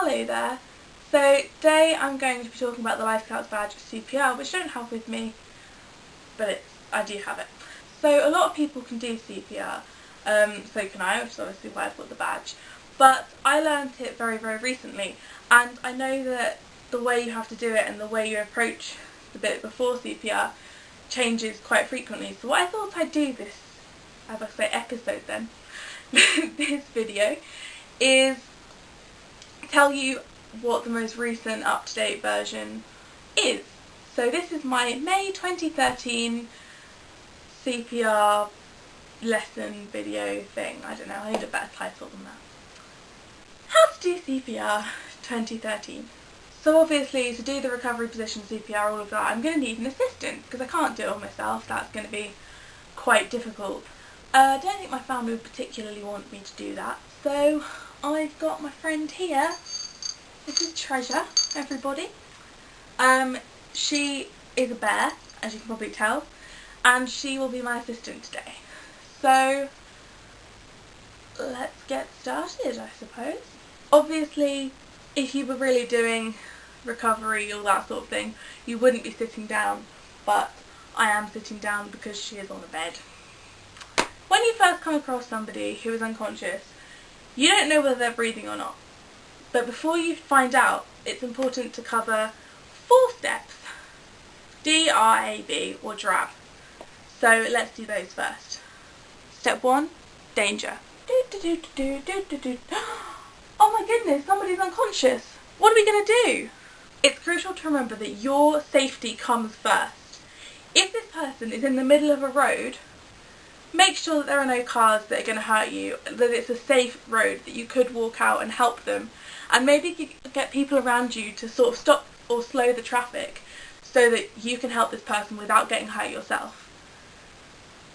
Hello there. So today I'm going to be talking about the Life Scouts badge CPR, which I don't have with me, but I do have it. So a lot of people can do CPR, so can I, which is obviously why I've got the badge. But I learned it very, very recently, and I know that the way you have to do it and the way you approach the bit before CPR changes quite frequently. So what I thought I'd do this, as I say, episode then, this video, is tell you what the most recent up-to-date version is. So this is my May 2013 CPR lesson video thing. I don't know, I need a better title than that. How to do CPR 2013. So obviously to do the recovery position CPR, all of that, I'm going to need an assistant because I can't do it all myself. That's going to be quite difficult. I don't think my family would particularly want me to do that. So I've got my friend here. This is Treasure, everybody. She is a bear, as you can probably tell, and she will be my assistant today. So let's get started, I suppose. Obviously, if you were really doing recovery, all that sort of thing, you wouldn't be sitting down, but I am sitting down because she is on the bed. When you first come across somebody who is unconscious, you don't know whether they're breathing or not. But before you find out, it's important to cover 4 steps. D-R-A-B, or DRAB. So let's do those first. Step 1, danger. Oh my goodness, somebody's unconscious. What are we going to do? It's crucial to remember that your safety comes first. If this person is in the middle of a road, make sure that there are no cars that are going to hurt you, that it's a safe road, that you could walk out and help them, and maybe get people around you to sort of stop or slow the traffic so that you can help this person without getting hurt yourself.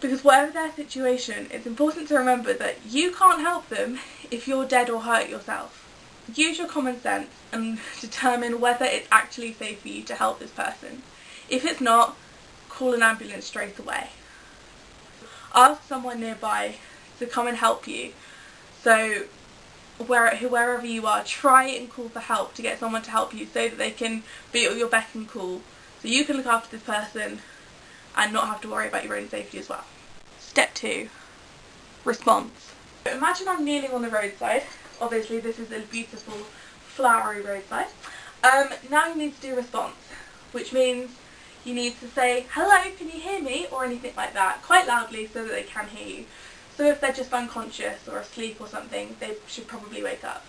Because whatever their situation, it's important to remember that you can't help them if you're dead or hurt yourself. Use your common sense and determine whether it's actually safe for you to help this person. If it's not, call an ambulance straight away. Ask someone nearby to come and help you. So wherever you are, try and call for help to get someone to help you so that they can be at your beck and call, so you can look after this person and not have to worry about your own safety as well. Step 2, response. So imagine I'm kneeling on the roadside. Obviously this is a beautiful flowery roadside. Now you need to do response, which means you need to say, hello, can you hear me? Or anything like that, quite loudly so that they can hear you. So if they're just unconscious or asleep or something, they should probably wake up.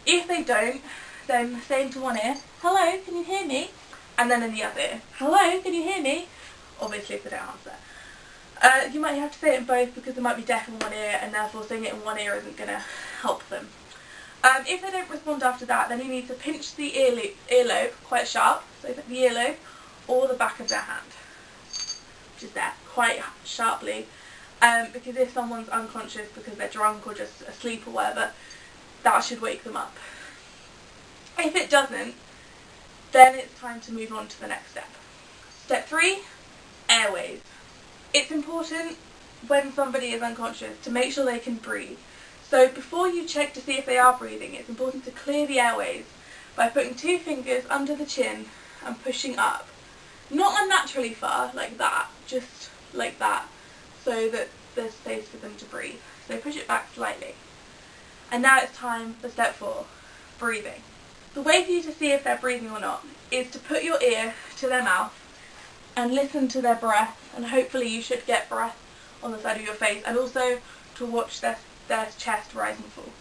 If they don't, then say into one ear, hello, can you hear me? And then in the other ear, hello, can you hear me? Obviously if they don't answer. You might have to say it in both because they might be deaf in one ear and therefore saying it in one ear isn't going to help them. If they don't respond after that, then you need to pinch the earlobe quite sharp, so the earlobe, or the back of their hand, which is there, quite sharply, because if someone's unconscious because they're drunk or just asleep or whatever, that should wake them up. If it doesn't, then it's time to move on to the next step. Step 3, airways. It's important when somebody is unconscious to make sure they can breathe. So before you check to see if they are breathing, it's important to clear the airways by putting 2 fingers under the chin and pushing up. Not unnaturally far, like that, just like that, so that there's space for them to breathe. So push it back slightly. And now it's time for step 4, breathing. The way for you to see if they're breathing or not is to put your ear to their mouth and listen to their breath, and hopefully you should get breath on the side of your face, and also to watch their chest rise and fall.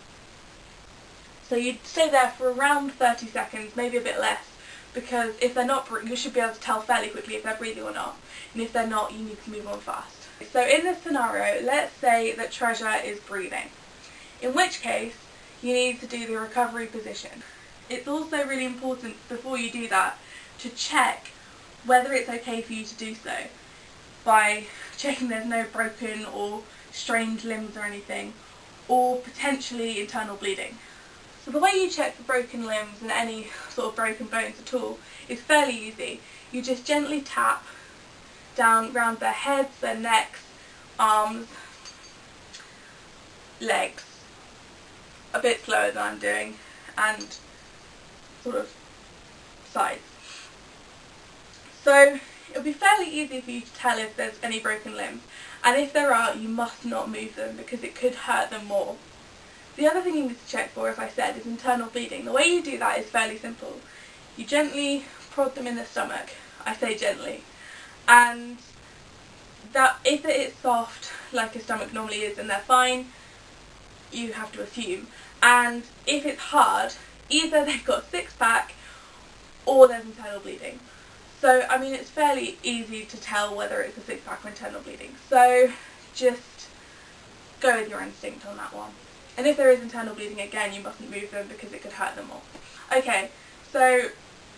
So you'd stay there for around 30 seconds, maybe a bit less, because if they're not breathing, you should be able to tell fairly quickly if they're breathing or not, and if they're not, you need to move on fast. So in this scenario, let's say that Treasure is breathing, in which case you need to do the recovery position. It's also really important before you do that to check whether it's okay for you to do so by checking there's no broken or strained limbs or anything, or potentially internal bleeding. So the way you check for broken limbs and any sort of broken bones at all is fairly easy. You just gently tap down round their heads, their necks, arms, legs, a bit slower than I'm doing, and sort of size. So it'll be fairly easy for you to tell if there's any broken limbs, and if there are, you must not move them because it could hurt them more. The other thing you need to check for, as I said, is internal bleeding. The way you do that is fairly simple. You gently prod them in the stomach. I say gently. And that if it is soft, like a stomach normally is, and they're fine, you have to assume. And if it's hard, either they've got a six-pack or there's internal bleeding. So, I mean, it's fairly easy to tell whether it's a six-pack or internal bleeding. So, just go with your instinct on that one. And if there is internal bleeding, again, you mustn't move them because it could hurt them more. Okay, so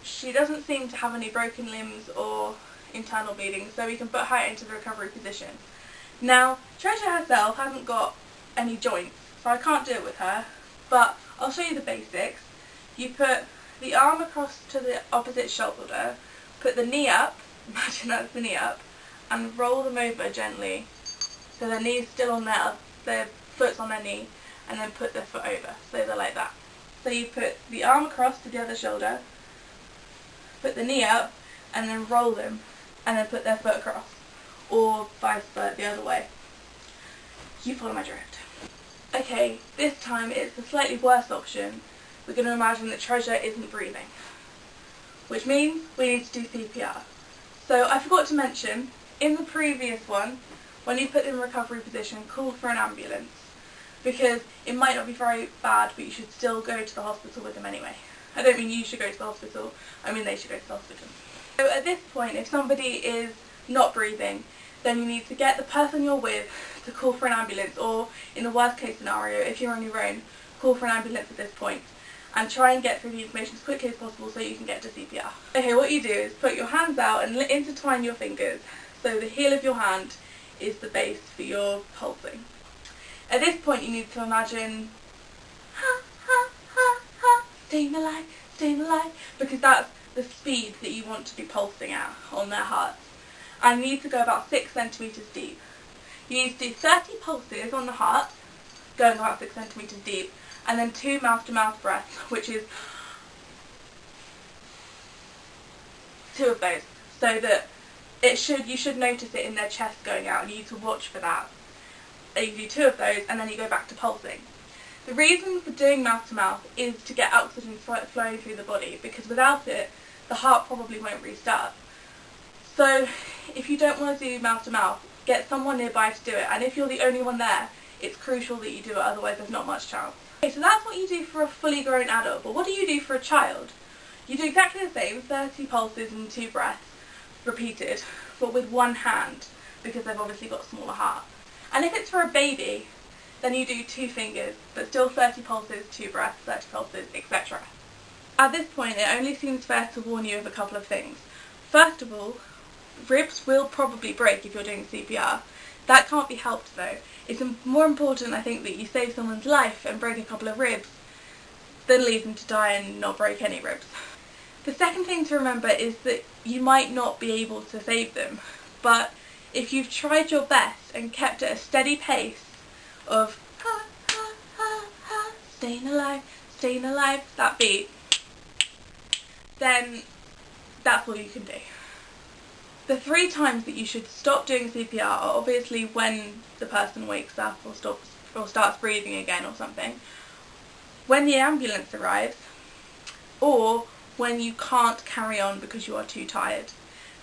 she doesn't seem to have any broken limbs or internal bleeding, so we can put her into the recovery position. Now, Treasure herself hasn't got any joints, so I can't do it with her, but I'll show you the basics. You put the arm across to the opposite shoulder, put the knee up, imagine that's the knee up, and roll them over gently so their knee's still on their foot's on their knee, and then put their foot over, so they're like that. So you put the arm across to the other shoulder, put the knee up, and then roll them, and then put their foot across, or vice versa the other way. You follow my drift. Okay, this time it's a slightly worse option. We're going to imagine that Treasure isn't breathing, which means we need to do CPR. So I forgot to mention, in the previous one, when you put in recovery position, call for an ambulance, because it might not be very bad, but you should still go to the hospital with them anyway. I don't mean you should go to the hospital, I mean they should go to the hospital. So at this point, if somebody is not breathing, then you need to get the person you're with to call for an ambulance, or in the worst case scenario, if you're on your own, call for an ambulance at this point, and try and get through the information as quickly as possible so you can get to CPR. Okay, what you do is put your hands out and intertwine your fingers, so the heel of your hand is the base for your pulsing. At this point you need to imagine, ha, ha, ha, ha, staying alive, because that's the speed that you want to be pulsing at on their hearts. And you need to go about 6 centimetres deep. You need to do 30 pulses on the heart, going about 6 centimetres deep, and then 2 mouth-to-mouth breaths, which is 2 of those, so that you should notice it in their chest going out, and you need to watch for that. And you do 2 of those, and then you go back to pulsing. The reason for doing mouth-to-mouth is to get oxygen flowing through the body, because without it, the heart probably won't restart. So if you don't want to do mouth-to-mouth, get someone nearby to do it, and if you're the only one there, it's crucial that you do it, otherwise there's not much chance. Okay, so that's what you do for a fully grown adult, but what do you do for a child? You do exactly the same, 30 pulses and 2 breaths, repeated, but with one hand, because they've obviously got a smaller heart. And if it's for a baby, then you do 2 fingers, but still 30 pulses, 2 breaths, 30 pulses, etc. At this point, it only seems fair to warn you of a couple of things. First of all, ribs will probably break if you're doing CPR. That can't be helped though. It's more important, I think, that you save someone's life and break a couple of ribs than leave them to die and not break any ribs. The second thing to remember is that you might not be able to save them, but if you've tried your best and kept at a steady pace of ha, ha, ha, ha, staying alive, that beat, then that's all you can do. The 3 times that you should stop doing CPR are obviously when the person wakes up or starts breathing again or something, when the ambulance arrives, or when you can't carry on because you are too tired.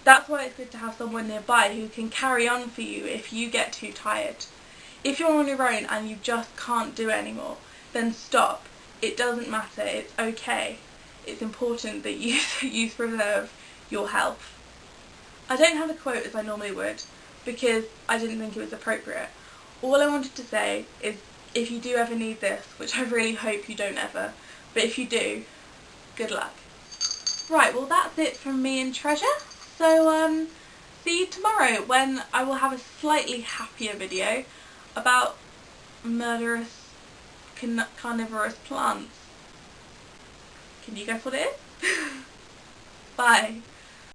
That's why it's good to have someone nearby who can carry on for you if you get too tired. If you're on your own and you just can't do it anymore, then stop. It doesn't matter, it's okay. It's important that you preserve your health. I don't have a quote as I normally would, because I didn't think it was appropriate. All I wanted to say is, if you do ever need this, which I really hope you don't ever, but if you do, good luck. Right, well that's it from me and Treasure, so see you tomorrow when I will have a slightly happier video about murderous carnivorous plants. Can you guess what it is? Bye.